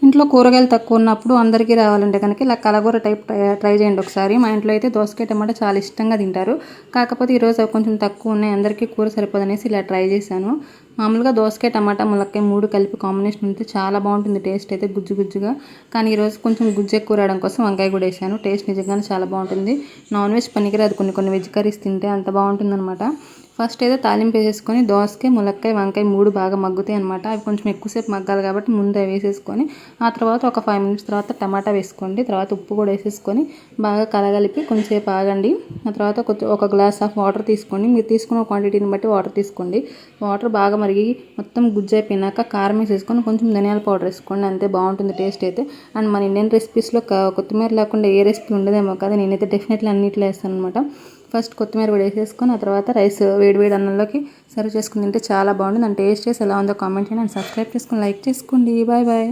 ఇంట్లో కూరగాయలు తక్కువ ఉన్నప్పుడు అందరికీ రావాలంటే కనుక ఇలా కలగూర టైప్ ట్రై చేయండి ఒకసారి. మా ఇంట్లో అయితే దోసకాయ టమాటా చాలా ఇష్టంగా తింటారు. కాకపోతే ఈరోజు అవి కొంచెం తక్కువ ఉన్నాయి, అందరికీ కూర సరిపోదనేసి ఇలా ట్రై చేశాను. మామూలుగా దోసకాయ టమాటా ములక్కాయ 3 కలిపి కాంబినేషన్ అయితే చాలా బాగుంటుంది, టేస్ట్ అయితే గుజ్జు గుజ్జుగా. కానీ ఈరోజు కొంచెం గుజ్జు ఎక్కువ రావడం కోసం వంకాయ కూడా వేసాను. టేస్ట్ నిజంగానే చాలా బాగుంటుంది. నాన్ వెజ్ పనికిరాదు, కొన్ని వెజ్ కర్రీస్ తింటే అంత బాగుంటుందన్నమాట. ఫస్ట్ అయితే తాలింపు వేసేసుకొని దోసకాయ ములక్కాయ వంకాయ 3 బాగా మగ్గుతాయి అనమాట. అవి కొంచెం ఎక్కువసేపు మగ్గాలి కాబట్టి ముందు అవి వేసేసుకొని ఆ తర్వాత ఒక 5 మినిట్స్ తర్వాత టమాటా వేసుకోండి. తర్వాత ఉప్పు కూడా వేసేసుకొని బాగా కలగలిపి కొంచెంసేపు ఆగండి. ఆ తర్వాత ఒక గ్లాస్ ఆఫ్ వాటర్ తీసుకోండి. మీరు తీసుకున్న క్వాంటిటీని బట్టి వాటర్ తీసుకోండి. వాటర్ బాగా మరిగి మొత్తం గుజ్జు అయిపోయినాక కారం వేసేసుకొని కొంచెం ధనియాల పౌడర్ వేసుకోండి. అంతే, బాగుంటుంది టేస్ట్ అయితే. అండ్ మన ఇండియన్ రెసిపీస్లో కొత్తిమీర లేకుండా ఏ రెసిపీ ఉండదేమో కదా, నేనైతే డెఫినెట్లీ అన్నిట్లో వేస్తాను అనమాట. ఫస్ట్ కొత్తిమీర కూడా వేసేసుకొని ఆ తర్వాత రైస్ వేడి అన్నంలోకి సర్వ్ చేసుకుని తింటే చాలా బాగుంటుంది. అండ్ టేస్ట్ చేసి ఎలా ఉందో కామెంట్ చేయండి. అండ్ సబ్స్క్రైబ్ చేసుకొని లైక్ చేసుకోండి. Bye bye.